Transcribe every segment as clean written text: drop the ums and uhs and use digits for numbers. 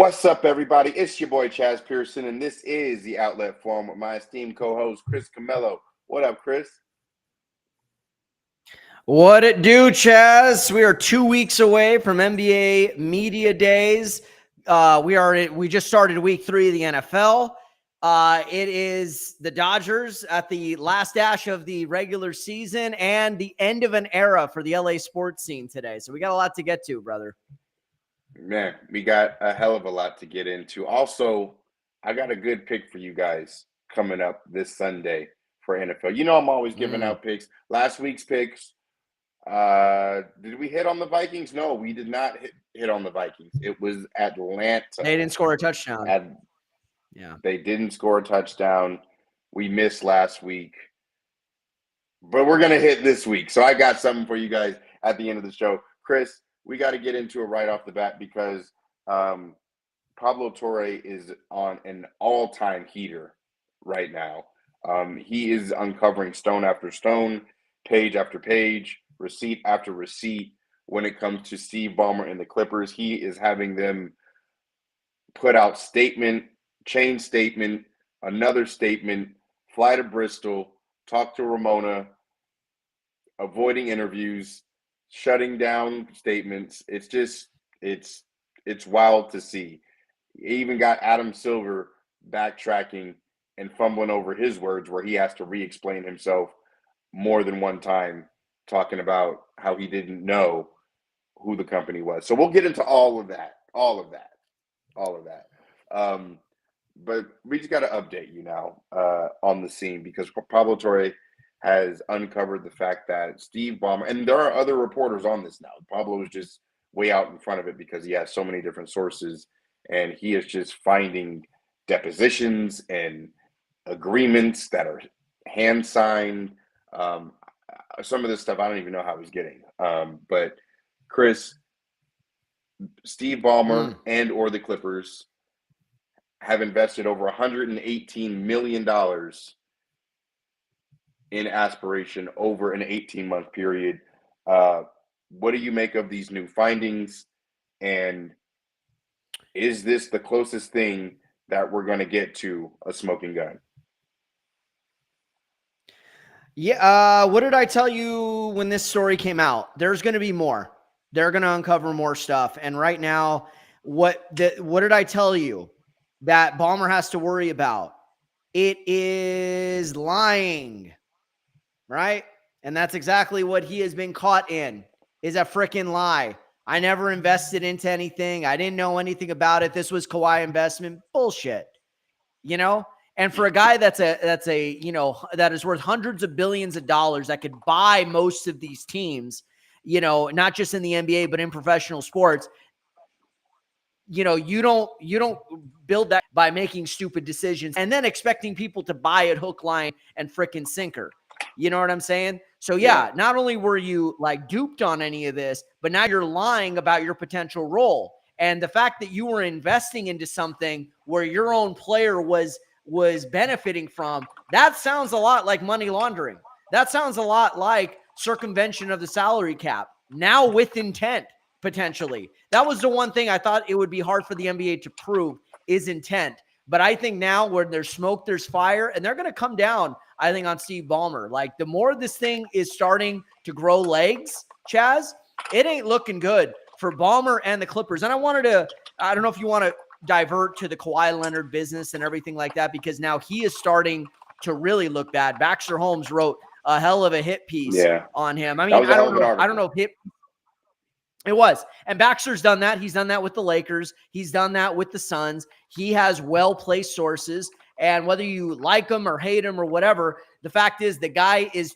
What's up, everybody? It's your boy Chaez Pearson, and this is the Outlet Forum with my esteemed co-host Chris Camello. What up, Chris? What it do, Chaz? We are 2 weeks away from NBA Media Days. We just started week 3 of the NFL. It is the Dodgers at the last dash of the regular season and the end of an era for the LA sports scene today. So we got a lot to get to, brother. Man, we got a hell of a lot to get into. Also, I got a good pick for you guys coming up this Sunday for NFL. You know I'm always giving out picks. Last week's picks, did we hit on the Vikings? No, we did not hit on the Vikings. It was Atlanta. They didn't score a touchdown. They didn't score a touchdown. We missed last week. But we're going to hit this week. So I got something for you guys at the end of the show. Chris, we got to get into it right off the bat because Pablo Torre is on an all-time heater right now. He is uncovering stone after stone, page after page, receipt after receipt when it comes to Steve Ballmer and the Clippers. He is having them put out statement, change statement, another statement, fly to Bristol, talk to Ramona, avoiding interviews, shutting down statements. It's wild to see. He even got Adam Silver backtracking and fumbling over his words where he has to re-explain himself more than one time, talking about how he didn't know who the company was. So we'll get into all of that. But we just got to update you now on the scene because Pablo Torre has uncovered the fact that Steve Ballmer, and there are other reporters on this now. Pablo is just way out in front of it because he has so many different sources, and he is just finding depositions and agreements that are hand signed. Some of this stuff I don't even know how he's getting. But Chris, Steve Ballmer and or the Clippers have invested over $118 million in aspiration over an 18-month period. What do you make of these new findings? And is this the closest thing that we're going to get to a smoking gun? Yeah. What did I tell you when this story came out? There's going to be more. They're going to uncover more stuff. And right now, what did I tell you that Ballmer has to worry about? It is lying, right? And that's exactly what he has been caught in, is a freaking lie. I never invested into anything. I didn't know anything about it. This was Kawhi investment. Bullshit. You know? And for a guy that is worth hundreds of billions of dollars that could buy most of these teams, not just in the NBA, but in professional sports, you don't build that by making stupid decisions and then expecting people to buy it hook, line, and frickin' sinker. You know what I'm saying? So yeah, not only were you like duped on any of this, but now you're lying about your potential role. And the fact that you were investing into something where your own player was benefiting from, that sounds a lot like money laundering. That sounds a lot like circumvention of the salary cap, now with intent, potentially. That was the one thing I thought it would be hard for the NBA to prove is intent. But I think now where there's smoke, there's fire, and they're going to come down, I think, on Steve Ballmer. Like, the more this thing is starting to grow legs, Chaz, it ain't looking good for Ballmer and the Clippers. And I don't know if you want to divert to the Kawhi Leonard business and everything like that, because now he is starting to really look bad. Baxter Holmes wrote a hell of a hit piece on him. I mean, I don't know if it was. And Baxter's done that. He's done that with the Lakers. He's done that with the Suns. He has well-placed sources. And whether you like him or hate him or whatever, the fact is the guy is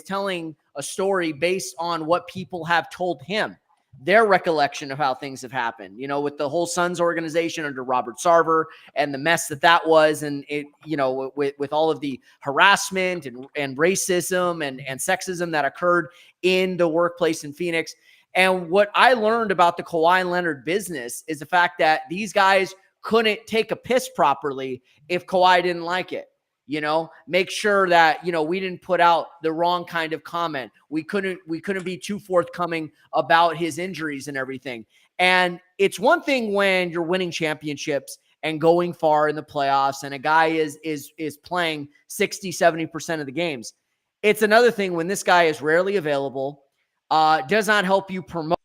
telling a story based on what people have told him, their recollection of how things have happened, with the whole Suns organization under Robert Sarver and the mess that was. And it, with all of the harassment and racism and sexism that occurred in the workplace in Phoenix. And what I learned about the Kawhi Leonard business is the fact that these guys couldn't take a piss properly if Kawhi didn't like it. Make sure that, we didn't put out the wrong kind of comment. We couldn't be too forthcoming about his injuries and everything. And it's one thing when you're winning championships and going far in the playoffs and a guy is playing 60, 70% of the games. It's another thing when this guy is rarely available, does not help you promote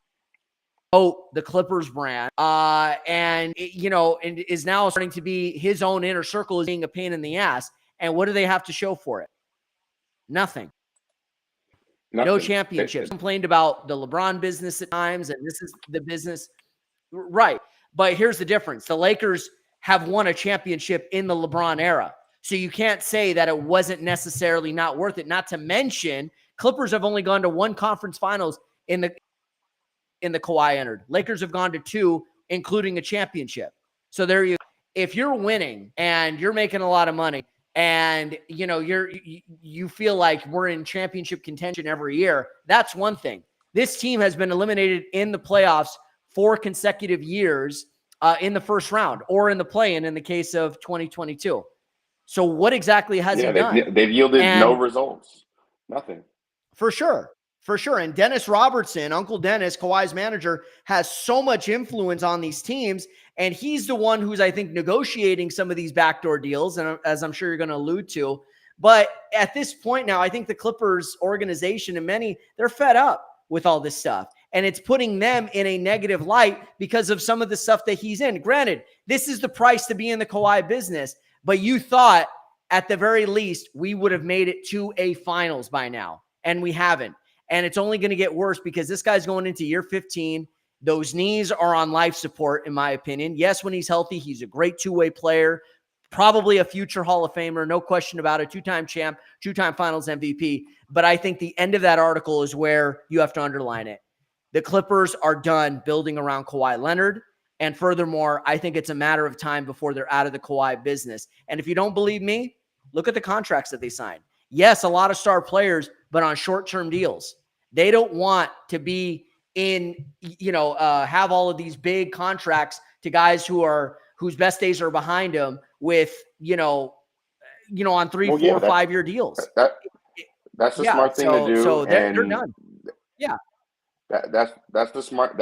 the Clippers brand, and is now starting to be his own inner circle is being a pain in the ass. And what do they have to show for it? Nothing. No championships. Complained about the LeBron business at times, and this is the business, right? But here's the difference: the Lakers have won a championship in the LeBron era, so you can't say that it wasn't necessarily not worth it. Not to mention, Clippers have only gone to one conference finals in the Kawhi entered. Lakers have gone to two, including a championship. So there you go. If you're winning and you're making a lot of money and you feel like we're in championship contention every year, that's one thing. This team has been eliminated in the playoffs 4 consecutive years in the first round or in the play-in in the case of 2022. So what exactly has he done? They've yielded no results. Nothing. For sure. For sure. And Dennis Robertson, Uncle Dennis, Kawhi's manager, has so much influence on these teams. And he's the one who's, I think, negotiating some of these backdoor deals, and as I'm sure you're going to allude to. But at this point now, I think the Clippers organization and many, they're fed up with all this stuff. And it's putting them in a negative light because of some of the stuff that he's in. Granted, this is the price to be in the Kawhi business. But you thought, at the very least, we would have made it to a finals by now. And we haven't. And it's only going to get worse because this guy's going into year 15. Those knees are on life support, in my opinion. Yes, when he's healthy, he's a great two-way player, probably a future Hall of Famer, no question about it, 2-time champ, 2-time finals MVP. But I think the end of that article is where you have to underline it. The Clippers are done building around Kawhi Leonard. And furthermore, I think it's a matter of time before they're out of the Kawhi business. And if you don't believe me, look at the contracts that they signed. Yes, a lot of star players, but on short-term deals. They don't want to be in, have all of these big contracts to guys whose best days are behind them with, on 3, 4, 5 year deals. That's the smart thing to do. So they're done. Yeah. That's the smart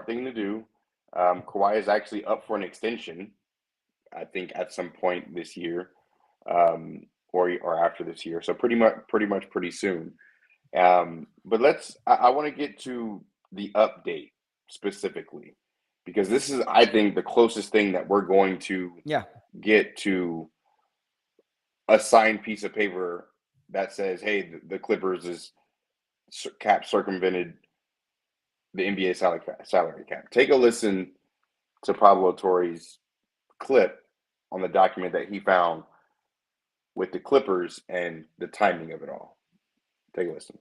thing to do. Kawhi is actually up for an extension, I think, at some point this year, or after this year. So pretty much pretty soon. But I want to get to the update specifically, because this is, I think, the closest thing that we're going to get to a signed piece of paper that says, hey, the Clippers is cap circumvented the NBA salary cap. Take a listen to Pablo Torre's clip on the document that he found with the Clippers and the timing of it all. Take a listen.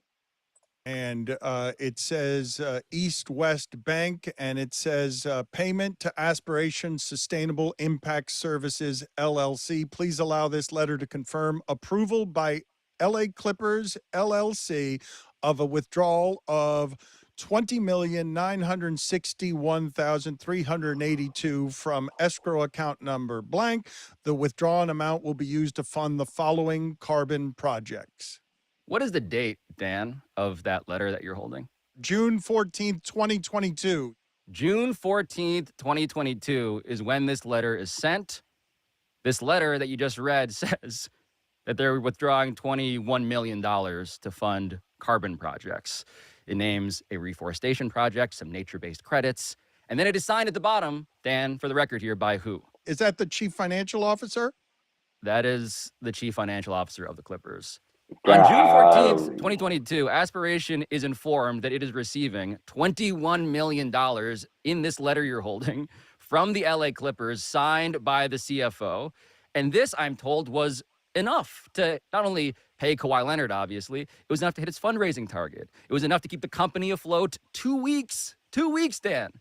And it says East-West Bank, and it says Payment to Aspiration Sustainable Impact Services, LLC. Please allow this letter to confirm approval by LA Clippers, LLC, of a withdrawal of $20,961,382 from escrow account number blank. The withdrawn amount will be used to fund the following carbon projects. What is the date, Dan, of that letter that you're holding? June 14th, 2022. June 14th, 2022 is when this letter is sent. This letter that you just read says that they're withdrawing $21 million to fund carbon projects. It names a reforestation project, some nature-based credits, and then it is signed at the bottom, Dan, for the record here, by who? Is that the chief financial officer? That is the chief financial officer of the Clippers. On June 14th, 2022, Aspiration is informed that it is receiving $21 million in this letter you're holding from the LA Clippers, signed by the CFO. And this, I'm told, was enough to not only pay Kawhi Leonard, obviously, it was enough to hit its fundraising target. It was enough to keep the company afloat 2 weeks, Dan,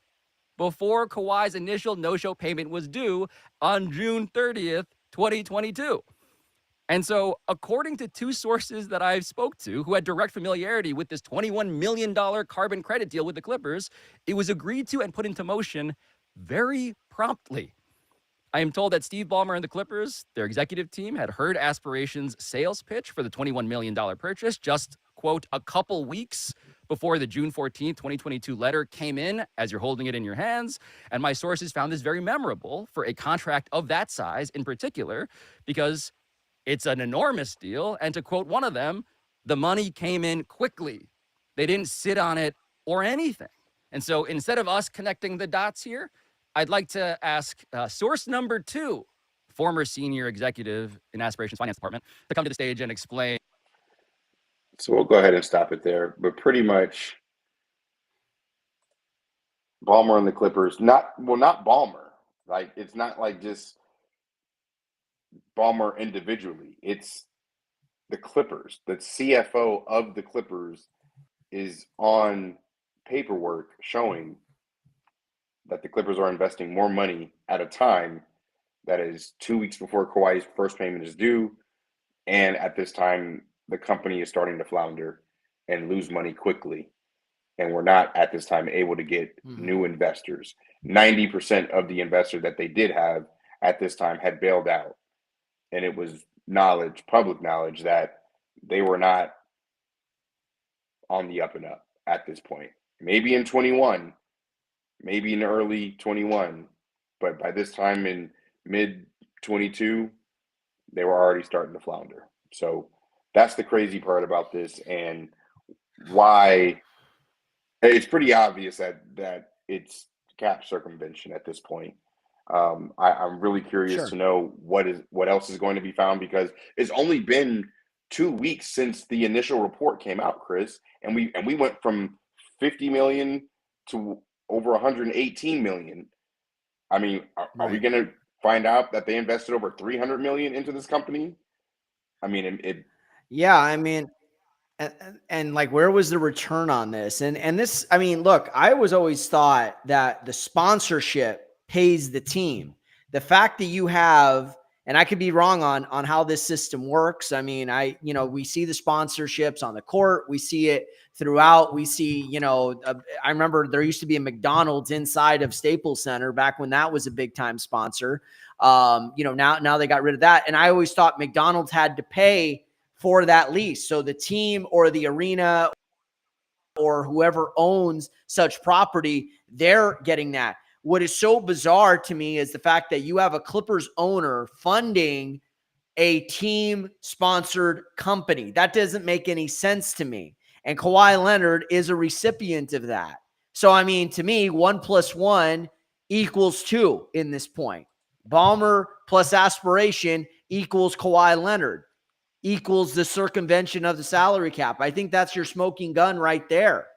before Kawhi's initial no-show payment was due on June 30th, 2022. And so, according to 2 sources that I've spoke to who had direct familiarity with this $21 million carbon credit deal with the Clippers, it was agreed to and put into motion very promptly. I am told that Steve Ballmer and the Clippers, their executive team, had heard Aspiration's sales pitch for the $21 million purchase just, quote, a couple weeks before the June 14th, 2022 letter came in, as you're holding it in your hands. And my sources found this very memorable for a contract of that size in particular, because it's an enormous deal. And to quote one of them, the money came in quickly. They didn't sit on it or anything. And so instead of us connecting the dots here, I'd like to ask source number 2, former senior executive in Aspirations Finance Department, to come to the stage and explain. So we'll go ahead and stop it there. But pretty much, Ballmer and the Clippers, not Ballmer. Like, it's not like just Ballmer individually. It's the Clippers. The CFO of the Clippers is on paperwork showing that the Clippers are investing more money at a time that is 2 weeks before Kawhi's first payment is due. And at this time, the company is starting to flounder and lose money quickly. And we're not at this time able to get new investors. 90% of the investors that they did have at this time had bailed out. And it was public knowledge, that they were not on the up and up at this point. Maybe in 21, maybe in early 21, but by this time in mid 22, they were already starting to flounder. So that's the crazy part about this, and why it's pretty obvious that it's cap circumvention at this point. I'm really curious to know what else is going to be found, because it's only been 2 weeks since the initial report came out, Chris, and we went from 50 million to over 118 million. I mean, are we going to find out that they invested over 300 million into this company? I mean, yeah, I mean, and like, where was the return on this? And this, I mean, look, I was always thought that the sponsorship pays the team. The fact that you have, and I could be wrong on how this system works. I mean, we see the sponsorships on the court. We see it throughout. We see, I remember there used to be a McDonald's inside of Staples Center back when that was a big time sponsor. Now they got rid of that. And I always thought McDonald's had to pay for that lease. So the team or the arena or whoever owns such property, they're getting that. What is so bizarre to me is the fact that you have a Clippers owner funding a team-sponsored company. That doesn't make any sense to me. And Kawhi Leonard is a recipient of that. So, I mean, to me, 1 + 1 = 2 in this point. Ballmer plus aspiration equals Kawhi Leonard, equals the circumvention of the salary cap. I think that's your smoking gun right there.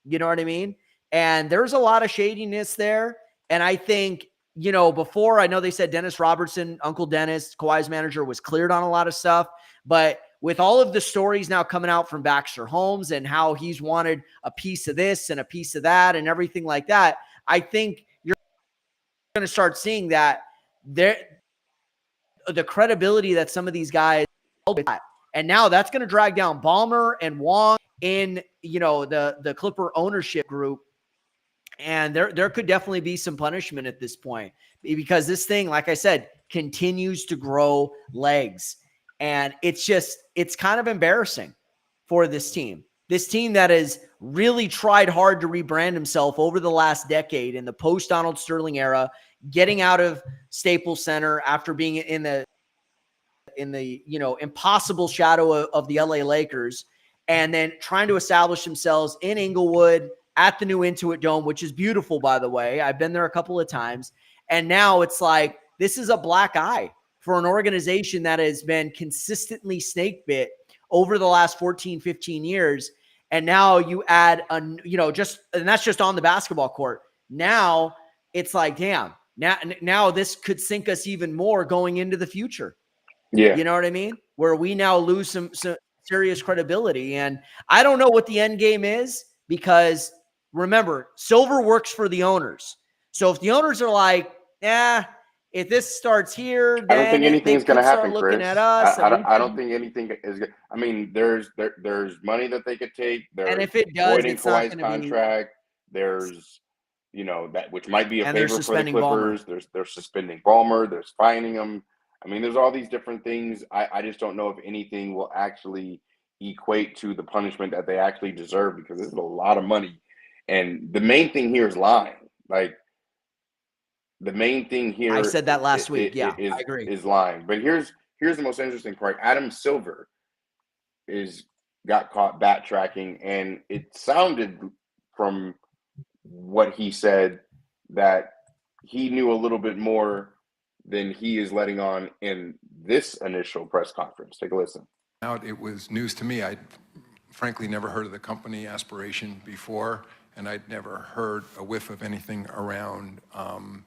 You know what I mean? And there's a lot of shadiness there. And I think, before, I know they said Dennis Robertson, Uncle Dennis, Kawhi's manager, was cleared on a lot of stuff. But with all of the stories now coming out from Baxter Holmes and how he's wanted a piece of this and a piece of that and everything like that, I think you're going to start seeing that the credibility that some of these guys, and now that's going to drag down Ballmer and Wong in, the Clipper ownership group. And there could definitely be some punishment at this point, because this thing, like I said, continues to grow legs. And it's kind of embarrassing for this team. This team that has really tried hard to rebrand himself over the last decade in the post-Donald Sterling era, getting out of Staples Center after being in the impossible shadow of the LA Lakers, and then trying to establish themselves in Inglewood at the new Intuit Dome, which is beautiful, by the way. I've been there a couple of times. And now it's like, this is a black eye for an organization that has been consistently snake bit over the last 14, 15 years. And now you add, and that's just on the basketball court. Now it's like, damn, now this could sink us even more going into the future. Yeah. You know what I mean? Where we now lose some serious credibility. And I don't know what the end game is, because remember, silver works for the owners. So if the owners are like, if this starts here, then I don't think anything's going to happen, Chris. At us. I don't think anything is good. I mean, there's money that they could take. And if it does, it's Kawhi's contract. There's, that which might be a favor for the Clippers. They're suspending Ballmer. There's fining him. I mean, there's all these different things. I just don't know if anything will actually equate to the punishment that they actually deserve, because this is a lot of money. And the main thing here is lying. Like, the main thing here, I said that last week. I agree. Is lying. But here's the most interesting part. Adam Silver got caught backtracking, and it sounded from what he said that he knew a little bit more than he is letting on in this initial press conference. Take a listen. It was news to me. I'd frankly never heard of the company Aspiration before, and I'd never heard a whiff of anything around an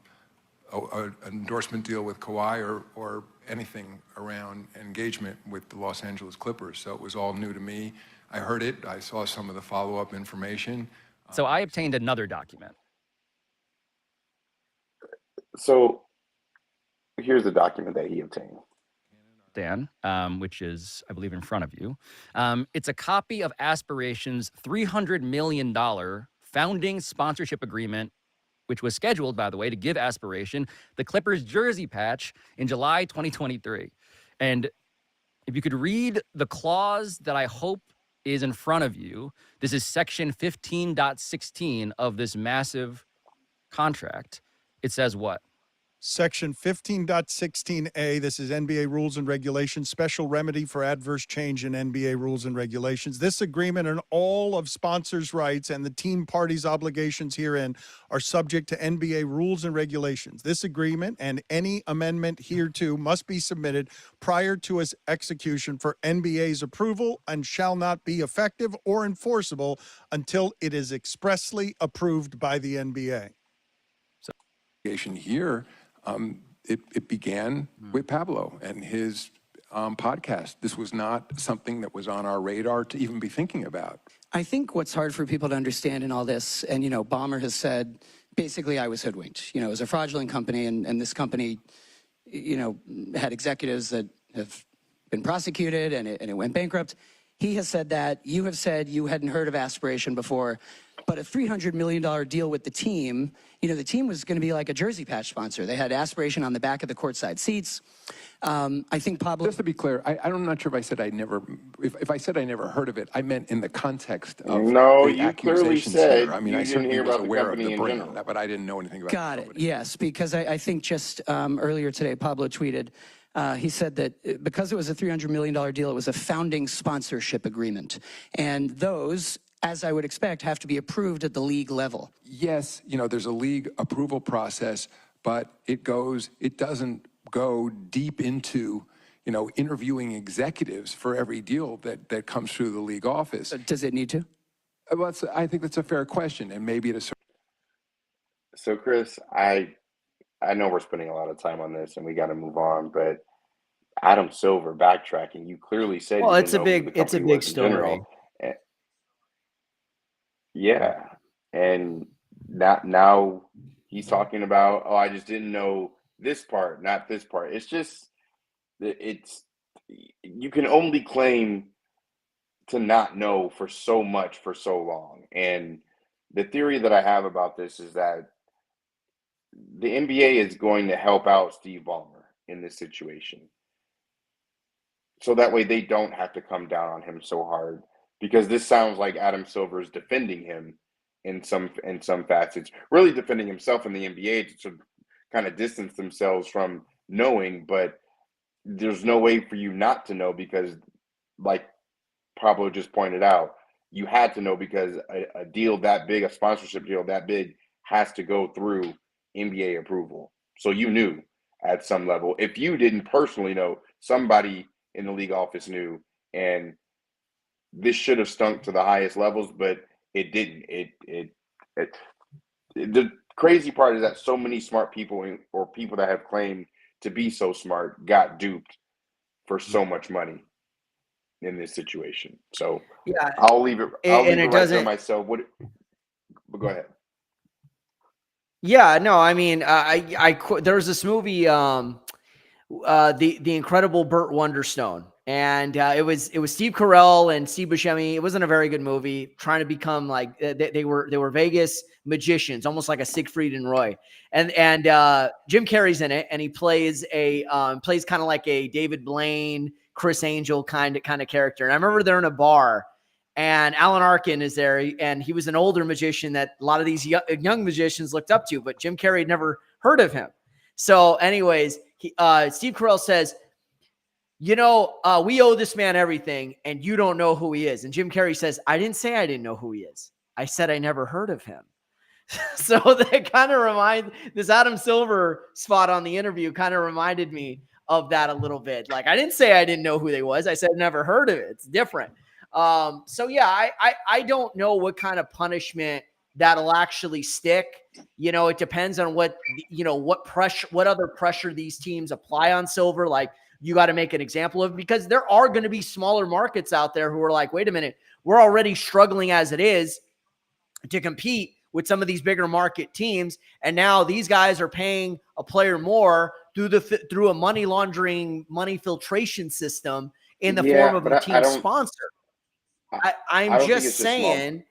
endorsement deal with Kawhi or anything around engagement with the Los Angeles Clippers. So it was all new to me. I heard it. I saw some of the follow-up information. So I obtained another document. So here's the document that he obtained, Dan, which is, I believe, in front of you. It's a copy of Aspiration's $300 million founding sponsorship agreement, which was scheduled, by the way, to give Aspiration the Clippers jersey patch in July 2023. And if you could read the clause that I hope is in front of you, this is section 15.16 of this massive contract. It says what? Section 15.16a, this is NBA rules and regulations, special remedy for adverse change in NBA rules and regulations. This agreement and all of sponsors' rights and the team parties' obligations herein are subject to NBA rules and regulations. This agreement and any amendment hereto must be submitted prior to its execution for NBA's approval and shall not be effective or enforceable until it is expressly approved by the NBA. Here, it began with Pablo and his podcast. This was not something that was on our radar to even be thinking about. I think what's hard for people to understand in all this, and, Ballmer has said, basically, I was hoodwinked. It was a fraudulent company, and this company, had executives that have been prosecuted, and it went bankrupt. He has said that. You have said you hadn't heard of Aspiration before, but a $300 million deal with the team, the team was going to be like a jersey patch sponsor. They had Aspiration on the back of the courtside seats. I think Pablo... Just to be clear, I'm not sure if I said if I said I never heard of it, I meant in the context of no, the you accusations clearly said here. I mean, I certainly was aware of the brand, but I didn't know anything about Got it, yes, because I think just earlier today, Pablo tweeted, he said that because it was a $300 million deal, it was a founding sponsorship agreement. And those, as I would expect, have to be approved at the league level. Yes, there's a league approval process, but it doesn't go deep into, interviewing executives for every deal that comes through the league office. Does it need to? Well, I think that's a fair question, and maybe at a certain... So, Chris, I know we're spending a lot of time on this, and we got to move on, but Adam Silver backtracking, you clearly said... Well, it's a big story. Yeah, and now he's talking about, I just didn't know this part, not this part. It's just, you can only claim to not know for so much for so long. And the theory that I have about this is that the NBA is going to help out Steve Ballmer in this situation, so that way they don't have to come down on him so hard. Because this sounds like Adam Silver is defending him in some facets, really defending himself in the NBA to kind of distance themselves from knowing. But there's no way for you not to know, because, like Pablo just pointed out, you had to know because a deal that big, a sponsorship deal that big, has to go through NBA approval. So you knew at some level. If you didn't personally know, somebody in the league office knew, and this should have stunk to the highest levels, but it didn't. The crazy part is that so many smart people, or people that have claimed to be so smart, got duped for so much money in this situation. So yeah, I'll leave it. I'll leave it right there myself. But go ahead. Yeah, no, I mean, there was this movie, The Incredible Burt Wonderstone. And it was Steve Carell and Steve Buscemi. It wasn't a very good movie. Trying to become like they were Vegas magicians, almost like a Siegfried and Roy. And Jim Carrey's in it, and he plays kind of like a David Blaine Chris Angel kind of character. And I remember they're in a bar, and Alan Arkin is there, and he was an older magician that a lot of these young magicians looked up to, but Jim Carrey had never heard of him. So anyways, Steve Carell says, we owe this man everything, and you don't know who he is. And Jim Carrey says, I didn't say I didn't know who he is. I said I never heard of him. So that kind of this Adam Silver spot on the interview kind of reminded me of that a little bit. Like, I didn't say I didn't know who they was. I said never heard of it. It's different. So yeah, I don't know what kind of punishment that'll actually stick. It depends on what other pressure these teams apply on Silver. Like, you got to make an example of, because there are going to be smaller markets out there who are like, wait a minute, we're already struggling as it is to compete with some of these bigger market teams. And now these guys are paying a player more through a money laundering, money filtration system in the form of a team sponsor. I'm just saying.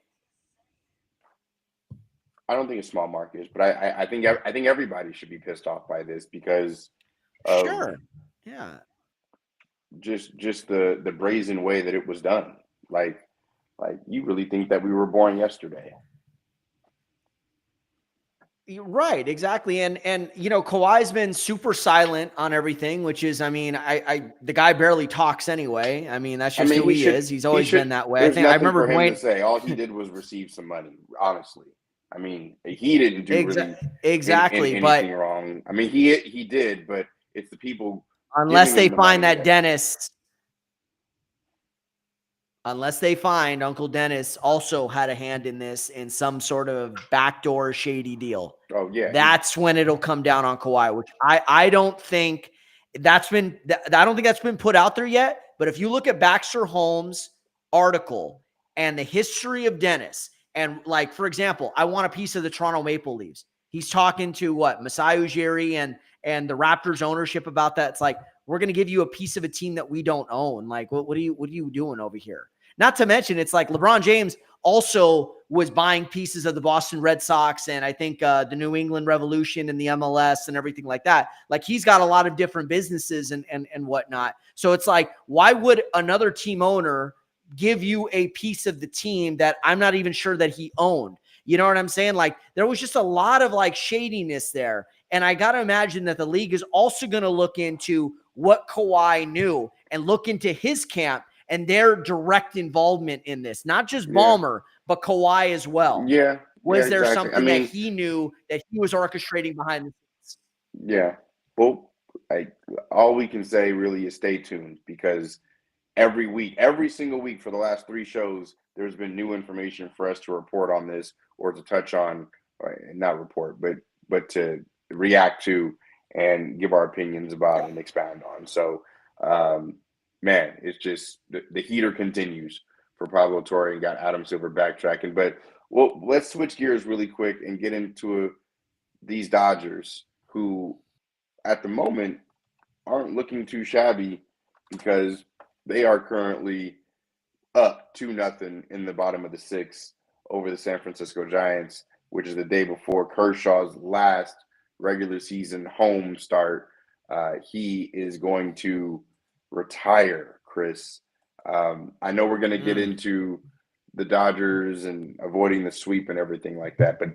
I don't think it's small markets, but I think everybody should be pissed off by this because of just the brazen way that it was done. Like you really think that we were born yesterday? Right, exactly. And Kawhi's been super silent on everything, which is, the guy barely talks anyway. That's just who he is. He's always been that way. I remember for him to say all he did was receive some money. Honestly, he didn't do anything wrong. He did, but it's the people. Unless they find that Dennis. Unless they find Uncle Dennis also had a hand in this in some sort of backdoor shady deal. Oh, yeah. That's when it'll come down on Kawhi, which I don't think that's been put out there yet. But if you look at Baxter Holmes' article and the history of Dennis, and like, for example, I want a piece of the Toronto Maple Leafs. He's talking to Masai Ujiri and the Raptors ownership about that. It's like, we're going to give you a piece of a team that we don't own. Like, what are you doing over here? Not to mention, it's like LeBron James also was buying pieces of the Boston Red Sox and I think the New England Revolution and the MLS and everything like that. Like, he's got a lot of different businesses and whatnot. So it's like, why would another team owner give you a piece of the team that I'm not even sure that he owned? You know what I'm saying? Like, there was just a lot of like shadiness there. And I got to imagine that the league is also going to look into what Kawhi knew and look into his camp and their direct involvement in this, not just Ballmer, but Kawhi as well. Yeah. Was there something that he knew that he was orchestrating behind the scenes? Yeah. Well, all we can say really is stay tuned, because every single week for the last 3 shows, there's been new information for us to report on this or to touch on, not report, but to react to and give our opinions about and expound on. So, man, it's just the heater continues for Pablo Torre and got Adam Silver backtracking. But let's switch gears really quick and get into these Dodgers, who at the moment aren't looking too shabby, because they are currently up 2-0 in the bottom of the 6th over the San Francisco Giants, which is the day before Kershaw's last regular season home start. He is going to retire, Chris. I know we're going to get into the Dodgers and avoiding the sweep and everything like that, but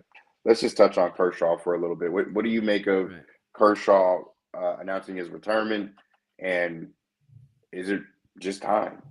let's just touch on Kershaw for a little bit. What do you make of Kershaw announcing his retirement, and is it just time?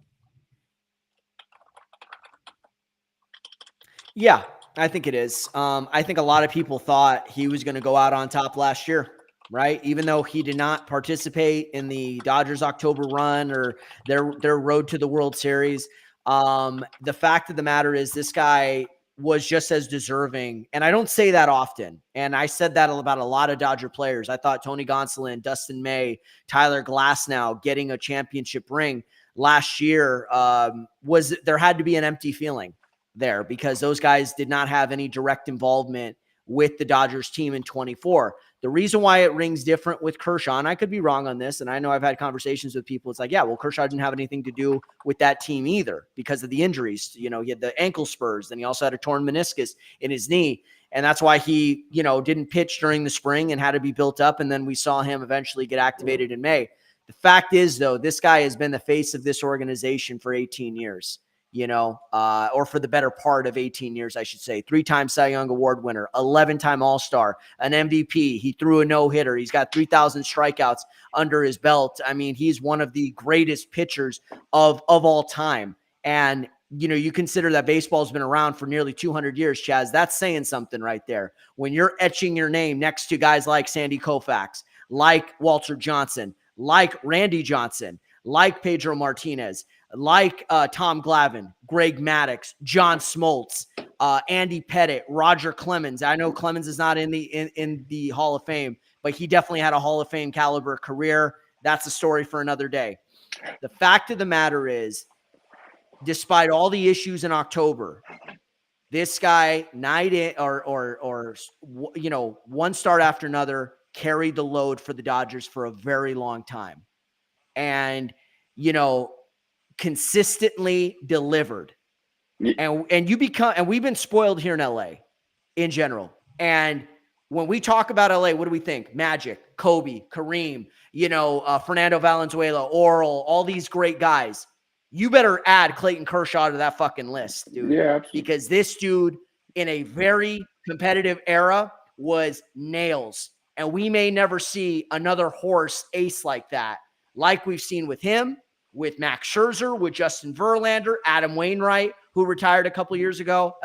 Yeah, I think it is. I think a lot of people thought he was going to go out on top last year, right? Even though he did not participate in the Dodgers October run or their road to the World Series. The fact of the matter is, this guy was just as deserving. And I don't say that often. And I said that about a lot of Dodger players. I thought Tony Gonsolin, Dustin May, Tyler Glasnow getting a championship ring last year there had to be an empty feeling there, because those guys did not have any direct involvement with the Dodgers team in 24. The reason why it rings different with Kershaw, and I could be wrong on this, and I know I've had conversations with people, it's like, yeah, well, Kershaw didn't have anything to do with that team either because of the injuries. He had the ankle spurs, and he also had a torn meniscus in his knee. And that's why he, didn't pitch during the spring and had to be built up. And then we saw him eventually get activated in May. The fact is, though, this guy has been the face of this organization for 18 years, or for the better part of 18 years, I should say. 3-time Cy Young Award winner, 11-time All-Star, an MVP. He threw a no-hitter. He's got 3,000 strikeouts under his belt. I mean, he's one of the greatest pitchers of all time. And, you consider that baseball's been around for nearly 200 years, Chaez. That's saying something right there. When you're etching your name next to guys like Sandy Koufax, like Walter Johnson, like Randy Johnson, like Pedro Martinez, like Tom Glavine, Greg Maddux, John Smoltz, Andy Pettit, Roger Clemens. I know Clemens is not in the Hall of Fame, but he definitely had a Hall of Fame caliber career. That's a story for another day. The fact of the matter is, despite all the issues in October, this guy night in or one start after another carried the load for the Dodgers for a very long time. And, consistently delivered. And we've been spoiled here in LA in general. And when we talk about LA, what do we think? Magic, Kobe, Kareem, Fernando Valenzuela, Oral, all these great guys. You better add Clayton Kershaw to that fucking list, dude. Yeah, absolutely. Because this dude in a very competitive era was nails. And we may never see another horse ace like that, like we've seen with him, with Max Scherzer, with Justin Verlander, Adam Wainwright, who retired a couple years ago.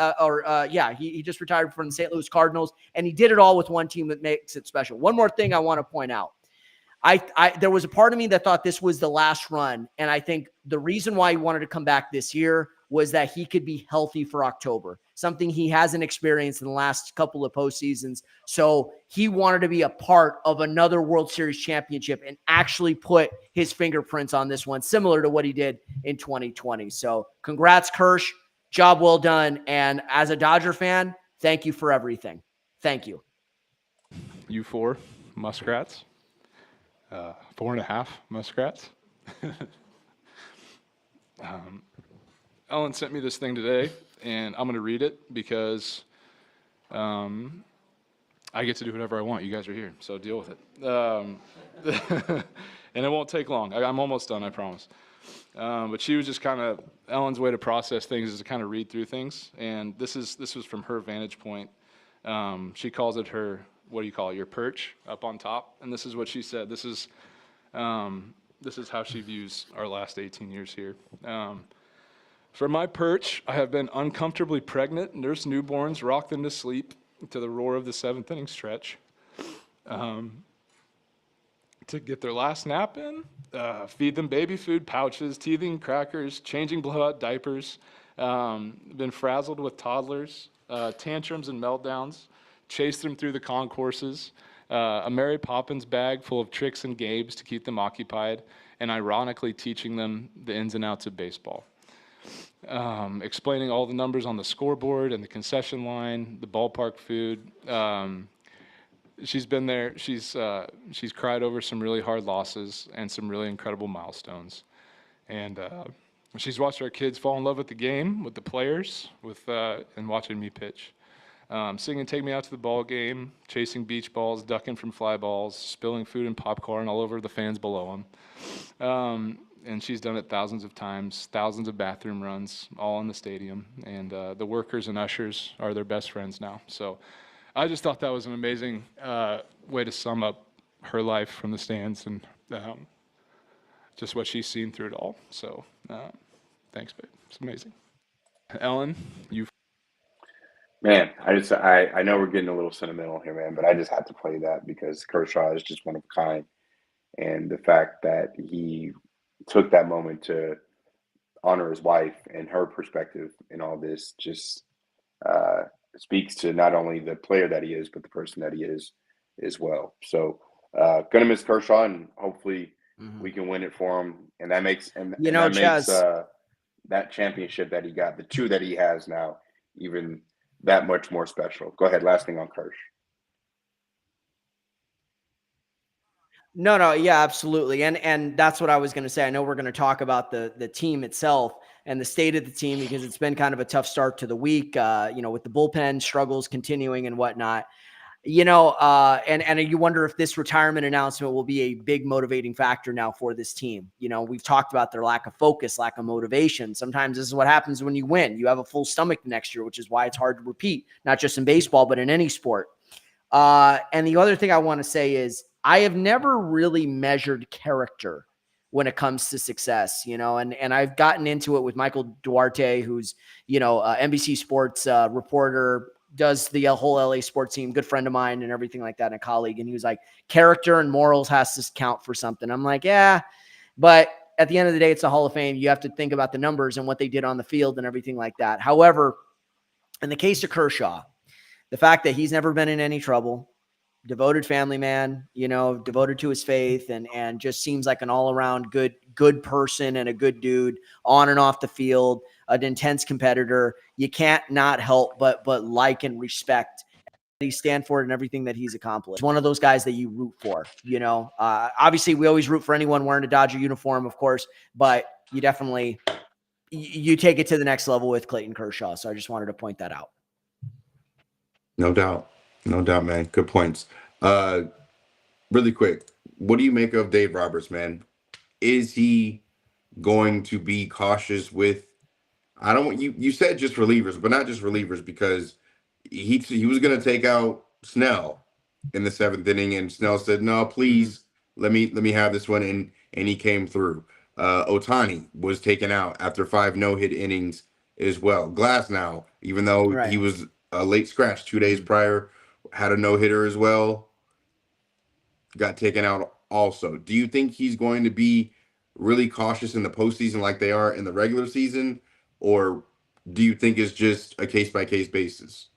He just retired from the St. Louis Cardinals, and he did it all with one team that makes it special. One more thing I want to point out. There was a part of me that thought this was the last run, and I think the reason why he wanted to come back this year was that he could be healthy for October, something he hasn't experienced in the last couple of postseasons. So he wanted to be a part of another World Series championship and actually put his fingerprints on this one, similar to what he did in 2020. So congrats, Kirsch. Job well done. And as a Dodger fan, thank you for everything. Thank you. U4 Muskrats. 4.5 Muskrats. Ellen sent me this thing today, and I'm going to read it because I get to do whatever I want. You guys are here, so deal with it. And it won't take long. I'm almost done, I promise. But she was just kind of, Ellen's way to process things is to kind of read through things. And this was from her vantage point. She calls it her, what do you call it, your perch up on top. And this is what she said. This is how she views our last 18 years here. From my perch, I have been uncomfortably pregnant, nursed newborns, rocked them to sleep to the roar of the 7th inning stretch. To get their last nap in, feed them baby food pouches, teething crackers, changing blowout diapers, been frazzled with toddlers, tantrums and meltdowns, chased them through the concourses, a Mary Poppins bag full of tricks and games to keep them occupied, and ironically teaching them the ins and outs of baseball. Explaining all the numbers on the scoreboard and the concession line, the ballpark food. She's been there. She's cried over some really hard losses and some really incredible milestones. And she's watched our kids fall in love with the game, with the players, and watching me pitch. Singing "Take Me Out to the Ball Game," chasing beach balls, ducking from fly balls, spilling food and popcorn all over the fans below them. And she's done it thousands of times, thousands of bathroom runs, all in the stadium. And the workers and ushers are their best friends now. So I just thought that was an amazing way to sum up her life from the stands and just what she's seen through it all. So thanks, babe. It's amazing. Ellen, you. Man, I know we're getting a little sentimental here, man, but I just had to play that because Kershaw is just one of a kind. And the fact that he took that moment to honor his wife and her perspective in all this just speaks to not only the player that he is, but the person that he is as well. So gonna miss Kershaw, and hopefully we can win it for him. And that makes Chaez, that championship that he got, the 2 that he has now, even that much more special. Go ahead. Last thing on Kersh. No, yeah, absolutely. And that's what I was going to say. I know we're going to talk about the team itself and the state of the team because it's been kind of a tough start to the week, with the bullpen struggles continuing and whatnot. And you wonder if this retirement announcement will be a big motivating factor now for this team. We've talked about their lack of focus, lack of motivation. Sometimes this is what happens when you win. You have a full stomach next year, which is why it's hard to repeat, not just in baseball, but in any sport. And the other thing I want to say is I have never really measured character when it comes to success, and I've gotten into it with Michael Duarte, who's, NBC Sports reporter, does the whole LA sports team, good friend of mine and everything like that, and a colleague. And he was like, character and morals has to count for something. I'm like, yeah, but at the end of the day, it's a Hall of Fame. You have to think about the numbers and what they did on the field and everything like that. However, in the case of Kershaw, the fact that he's never been in any trouble, devoted family man, devoted to his faith, and just seems like an all-around good person and a good dude on and off the field, an intense competitor. You can't not help but like and respect what he stands for and everything that he's accomplished. He's one of those guys that you root for, obviously we always root for anyone wearing a Dodger uniform, of course, but you definitely, you take it to the next level with Clayton Kershaw. So I just wanted to point that out. No doubt, man. Good points. Really quick, what do you make of Dave Roberts, man? Is he going to be cautious with? I don't. You said just relievers, but not just relievers, because he was going to take out Snell in the 7th inning, and Snell said, "No, please, let me have this one," and he came through. Ohtani was taken out after 5 no-hit innings as well. Glasnow, even though he was a late scratch 2 days prior, had a no-hitter as well, got taken out also. Do you think he's going to be really cautious in the postseason like they are in the regular season, or do you think it's just a case-by-case basis?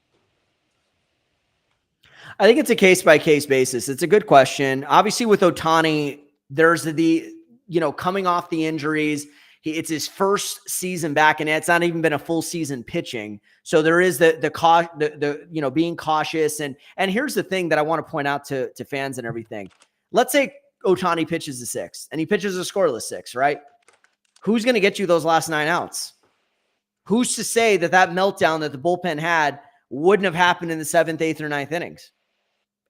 I think it's a case-by-case basis. It's a good question. Obviously, with Ohtani, there's the coming off the injuries. It's his first season back, and it's not even been a full season pitching. So there is the being cautious. And here's the thing that I want to point out to fans and everything. Let's say Ohtani pitches the 6th, and he pitches a scoreless 6, right? Who's going to get you those last 9 outs? Who's to say that meltdown that the bullpen had wouldn't have happened in the 7th, 8th, or 9th innings?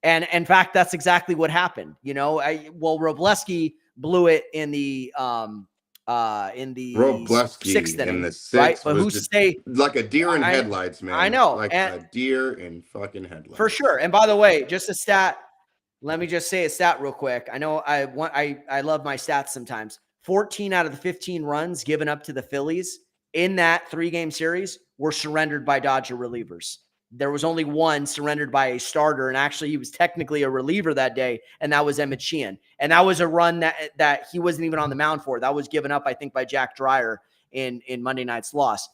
And in fact, that's exactly what happened. Robleski blew it in the 6th inning, in the 6th, right? But who's to say? Like a deer in headlights, man. I know, like a deer in fucking headlights, for sure. And by the way, just a stat. Let me just say a stat real quick. I know I love my stats sometimes. 14 out of the 15 runs given up to the Phillies in that 3-game series were surrendered by Dodger relievers. There was only one surrendered by a starter, and actually he was technically a reliever that day, and that was Emmett Sheehan. And that was a run that he wasn't even on the mound for. That was given up, I think, by Jack Dreyer in Monday night's loss.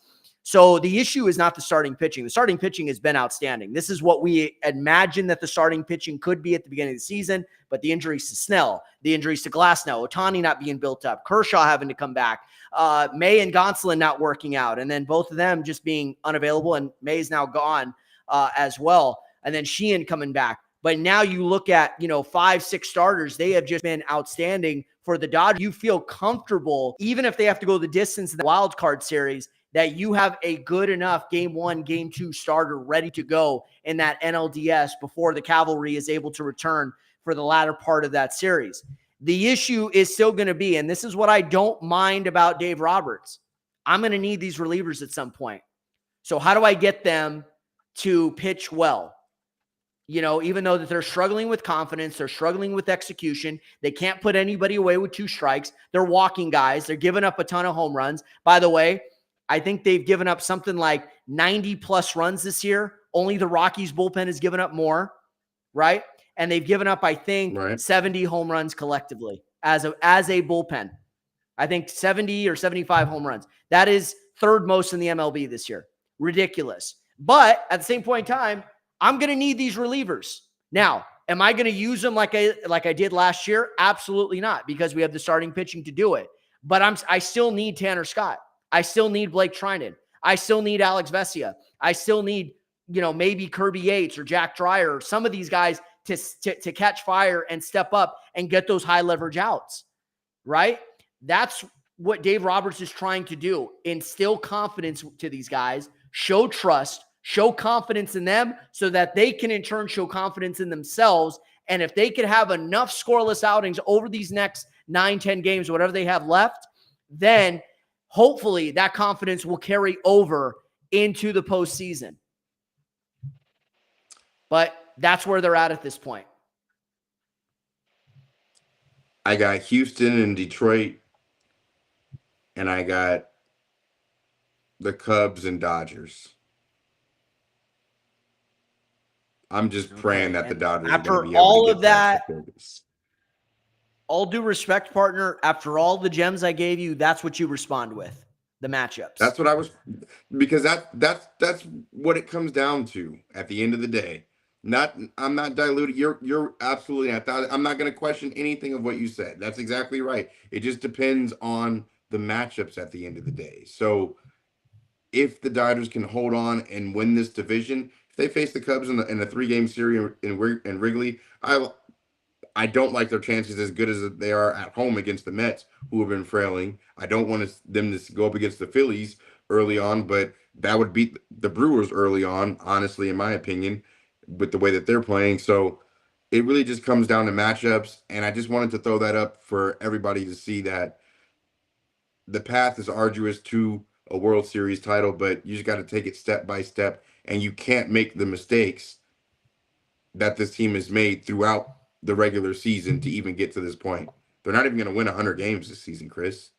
So the issue is not the starting pitching. The starting pitching has been outstanding. This is what we imagined that the starting pitching could be at the beginning of the season, but the injuries to Snell, the injuries to Glasnow, Ohtani not being built up, Kershaw having to come back, May and Gonsolin not working out, and then both of them just being unavailable, and May's now gone as well, and then Sheehan coming back. But now you look at, 5-6 starters, they have just been outstanding for the Dodgers. You feel comfortable, even if they have to go the distance in the wild card series, that you have a good enough game 1, game 2 starter ready to go in that NLDS before the cavalry is able to return for the latter part of that series. The issue is still going to be, and this is what I don't mind about Dave Roberts, I'm going to need these relievers at some point. So how do I get them to pitch well? Even though that they're struggling with confidence, they're struggling with execution, they can't put anybody away with 2 strikes. They're walking guys. They're giving up a ton of home runs. By the way, I think they've given up something like 90 plus runs this year. Only the Rockies bullpen has given up more, right? And they've given up, I think, 70 home runs collectively as a bullpen. I think 70 or 75 home runs. That is 3rd most in the MLB this year. Ridiculous. But at the same point in time, I'm going to need these relievers. Now, am I going to use them like I did last year? Absolutely not, because we have the starting pitching to do it. But I still need Tanner Scott. I still need Blake Trinan. I still need Alex Vesia. I still need, maybe Kirby Yates or Jack Dreyer or some of these guys to catch fire and step up and get those high leverage outs, right? That's what Dave Roberts is trying to do. Instill confidence to these guys, show trust, Show confidence in them so that they can in turn show confidence in themselves. And if they could have enough scoreless outings over these next 9-10 games, whatever they have left, then hopefully that confidence will carry over into the postseason. But that's where they're at this point. I got Houston and Detroit, and I got the Cubs and Dodgers. I'm just praying that the Dodgers are going to be able to get past the Phillies. All due respect, partner, after all the gems I gave you, that's what you respond with, the matchups. That's what I was, because that's what it comes down to at the end of the day. I'm not diluting. You're absolutely. I'm not going to question anything of what you said. That's exactly right. It just depends on the matchups at the end of the day. So if the Dodgers can hold on and win this division, if they face the Cubs in a 3-game series in Wrigley, I don't like their chances as good as they are at home against the Mets, who have been frailing. I don't want them to go up against the Phillies early on, but that would beat the Brewers early on, honestly, in my opinion, with the way that they're playing. So it really just comes down to matchups, and I just wanted to throw that up for everybody to see that the path is arduous to a World Series title, but you just got to take it step by step, and you can't make the mistakes that this team has made throughout the regular season to even get to this point. They're not even going to win 100 games this season, Chris.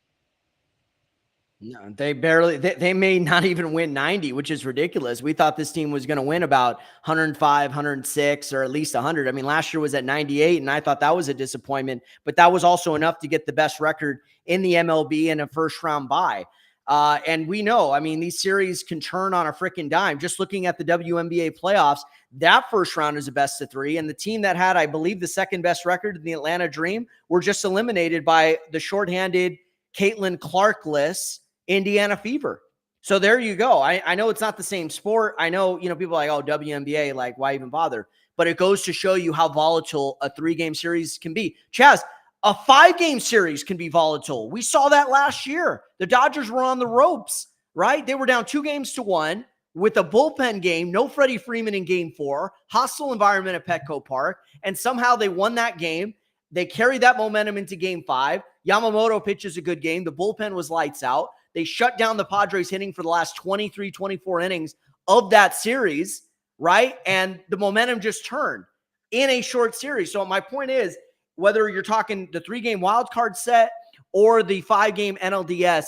No, they may not even win 90, which is ridiculous. We thought this team was going to win about 105, 106, or at least 100. I mean, last year was at 98, and I thought that was a disappointment, but that was also enough to get the best record in the MLB and a first-round bye. And we know, I mean, these series can turn on a freaking dime. Just looking at the WNBA playoffs, that first round is a best of 3. And the team that had, I believe, the second best record in the Atlanta Dream were just eliminated by the shorthanded Caitlin Clark-less Indiana Fever. So there you go. I know it's not the same sport. I know, people are like, oh, WNBA, like, why even bother? But it goes to show you how volatile a 3-game series can be. Chaz, a 5-game series can be volatile. We saw that last year. The Dodgers were on the ropes, right? They were down 2-1 with a bullpen game, no Freddie Freeman in game 4, hostile environment at Petco Park, and somehow they won that game. They carried that momentum into game 5. Yamamoto pitches a good game. The bullpen was lights out. They shut down the Padres hitting for the last 23, 24 innings of that series, right? And the momentum just turned in a short series. So my point is, whether you're talking the 3-game wild card set or the 5-game NLDS,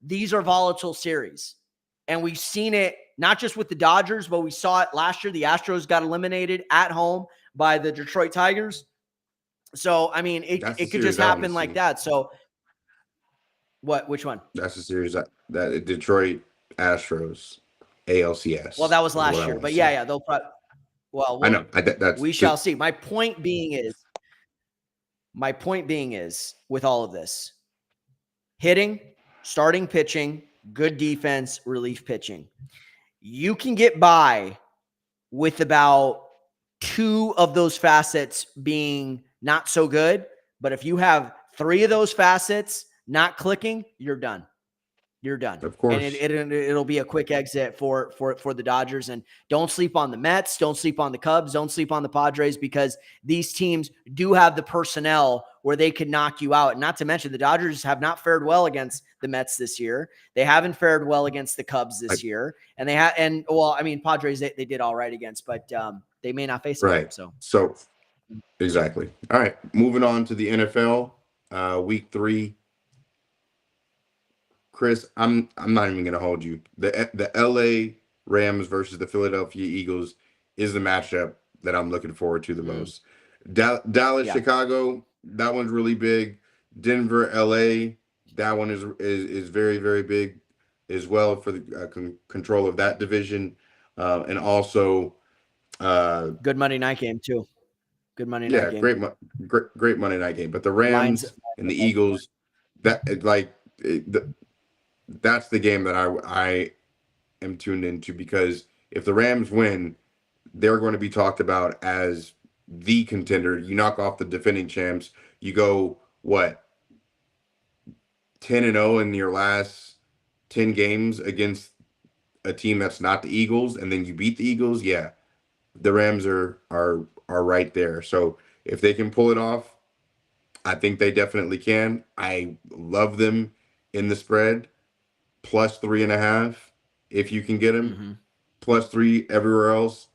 these are volatile series. And we've seen it not just with the Dodgers, but we saw it last year. The Astros got eliminated at home by the Detroit Tigers. So, I mean, it could just happen like that. So which one? That's the series that Detroit Astros ALCS. Well, that was last year, but yeah, they'll probably, I know. We shall see. My point being is with all of this, hitting, starting pitching, good defense, relief pitching. You can get by with about 2 of those facets being not so good, but if you have 3 of those facets not clicking, you're done. You're done. Of course. And it'll be a quick exit for the Dodgers. And don't sleep on the Mets. Don't sleep on the Cubs. Don't sleep on the Padres, because these teams do have the personnel where they can knock you out. And not to mention, the Dodgers have not fared well against the Mets this year. They haven't fared well against the Cubs this year. And Padres, they did all right against, but they may not face them. Right. So exactly. All right. Moving on to the NFL, week 3. Chris, I'm not even going to hold you. The LA Rams versus the Philadelphia Eagles is the matchup that I'm looking forward to the most. Dallas, Chicago, that one's really big. Denver, LA, that one is very, very big as well for the control of that division, and also good Monday night game too. Good Monday night game. Great Monday night game. But the Rams and the Eagles, that's the game that I am tuned into, because if the Rams win, they're going to be talked about as the contender. You knock off the defending champs, you go 10-0 in your last 10 games against a team that's not the Eagles and then you beat the Eagles, yeah, the Rams are right there. So if they can pull it off, I think they definitely can. I love them in the spread plus 3.5 if you can get them plus 3 everywhere else.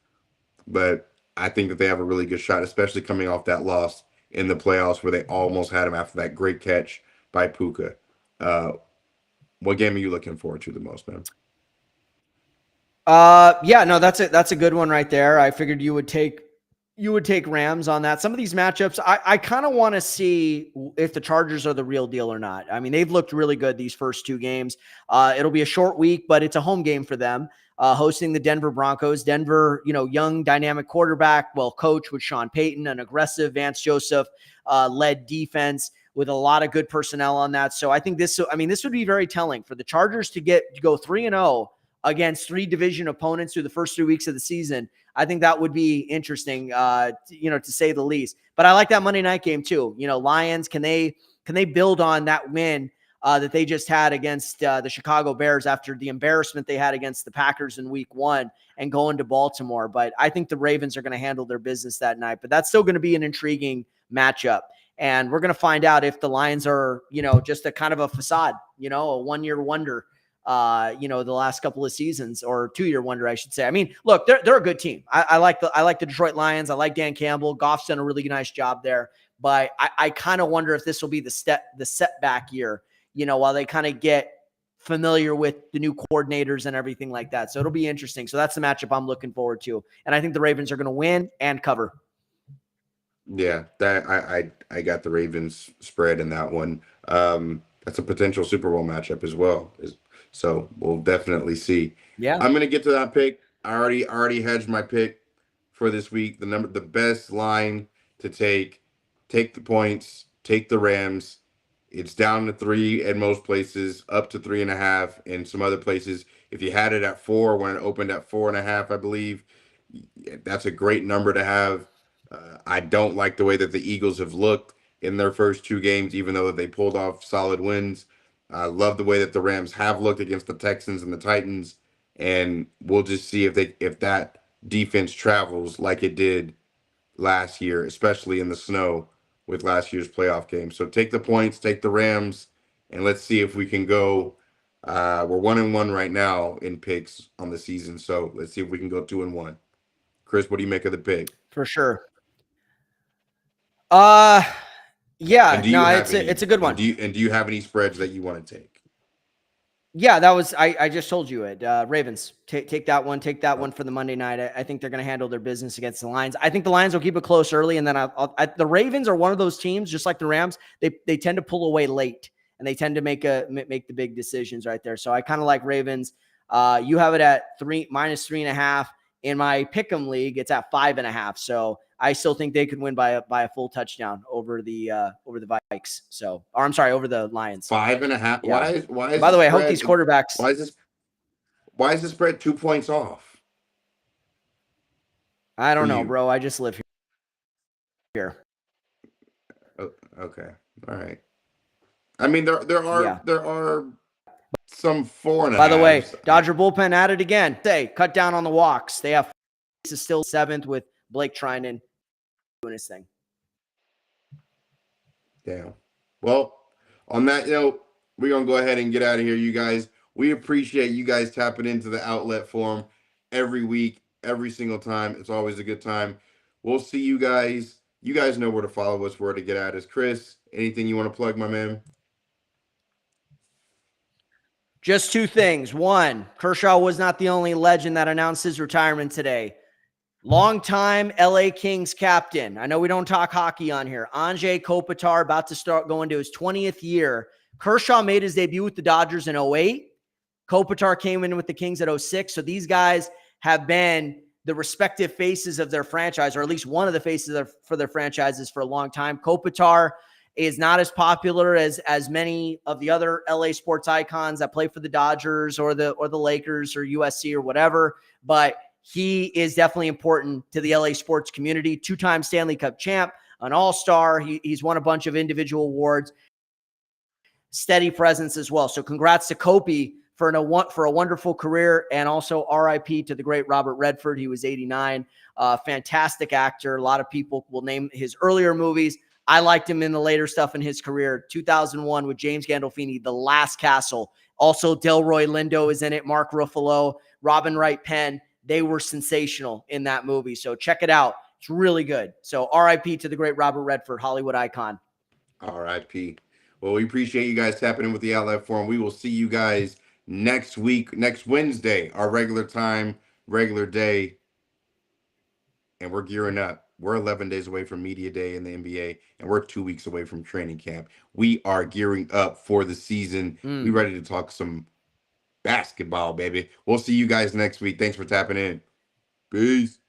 But I think that they have a really good shot, especially coming off that loss in the playoffs where they almost had him after that great catch by Puka. What game are you looking forward to the most, man? Yeah, no, that's a good one right there. I figured you would take Rams on that. Some of these matchups, I kind of want to see if the Chargers are the real deal or not. I mean, they've looked really good these first 2 games. It'll be a short week, but it's a home game for them. Hosting the Denver Broncos. Denver, young, dynamic quarterback, well coached with Sean Payton, an aggressive Vance Joseph led defense with a lot of good personnel on that. So I think this would be very telling for the Chargers to go 3-0 against 3 division opponents through the first 3 weeks of the season. I think that would be interesting, to say the least. But I like that Monday night game too. Lions, can they build on that win that they just had against the Chicago Bears after the embarrassment they had against the Packers in week 1 and go into Baltimore? But I think the Ravens are going to handle their business that night. But that's still going to be an intriguing matchup. And we're going to find out if the Lions are, just a kind of a facade, a 1-year wonder, the last couple of seasons, or 2-year wonder, I should say. I mean, look, they're a good team. I like the Detroit Lions. I like Dan Campbell. Goff's done a really nice job there. But I kind of wonder if this will be the setback year, while they kind of get familiar with the new coordinators and everything like that. So it'll be interesting. So that's the matchup I'm looking forward to. And I think the Ravens are going to win and cover. Yeah, that I got the Ravens spread in that one. That's a potential Super Bowl matchup as well. So we'll definitely see. Yeah, I'm gonna get to that pick. I already hedged my pick for this week. The best line to take the points, take the Rams. It's down to 3 at most places, up to 3.5 in some other places. If you had it at 4 when it opened at 4.5, I believe that's a great number to have. I don't like the way that the Eagles have looked in their first 2 games, even though they pulled off solid wins. I love the way that the Rams have looked against the Texans and the Titans, and we'll just see if that defense travels like it did last year, especially in the snow with last year's playoff game. So take the points, take the Rams, and let's see if we can go. We're 1-1 right now in picks on the season, so let's see if we can go 2-1. Chris, what do you make of the pick? For sure. Yeah, no, it's a good one. Do you have any spreads that you want to take? Yeah, that was I just told you it. Ravens, take that one. Take that one for the Monday night. I think they're going to handle their business against the Lions. I think the Lions will keep it close early, and then the Ravens are one of those teams, just like the Rams. They tend to pull away late, and they tend to make the big decisions right there. So I kind of like Ravens. You have it at -3.5. In my Pick'em league, it's at 5.5. So I still think they could win by a full touchdown over the Vikes. So, or I'm sorry, over the Lions. 5.5. Yeah. Why is By the way, I spread, hope these quarterbacks. Why is the spread 2 points off? I don't know, bro. I just live here. Okay. All right. I mean, there are some 4.5. By the way, Dodger bullpen at it again. Cut down on the walks. They have still 7th with Blake Trinan doing his thing. Damn. Well, on that note, we're going to go ahead and get out of here, you guys. We appreciate you guys tapping into the outlet forum every week, every single time. It's always a good time. We'll see you guys. You guys know where to follow us, where to get at us. Chris, anything you want to plug, my man? Just 2 things. 1, Kershaw was not the only legend that announced his retirement today. Longtime LA Kings captain. I know we don't talk hockey on here. Anze Kopitar about to start going to his 20th year. Kershaw made his debut with the Dodgers in 2008. Kopitar came in with the Kings at 2006. So these guys have been the respective faces of their franchise, or at least one of the faces for their franchises for a long time. Kopitar is not as popular as many of the other LA sports icons that play for the Dodgers or the Lakers or USC or whatever, but he is definitely important to the LA sports community. 2-time Stanley Cup champ, an all-star. He's won a bunch of individual awards. Steady presence as well. So congrats to Kopi for a wonderful career, and also RIP to the great Robert Redford. He was 89. Fantastic actor. A lot of people will name his earlier movies. I liked him in the later stuff in his career. 2001 with James Gandolfini, The Last Castle. Also, Delroy Lindo is in it. Mark Ruffalo, Robin Wright Penn. They were sensational in that movie. So check it out. It's really good. So RIP to the great Robert Redford, Hollywood icon. RIP. Well, we appreciate you guys tapping in with the Outlet Forum. We will see you guys next week, next Wednesday, our regular time, regular day. And we're gearing up. We're 11 days away from Media Day in the NBA, and we're 2 weeks away from training camp. We are gearing up for the season. We ready to talk some basketball, baby. We'll see you guys next week. Thanks for tapping in. Peace.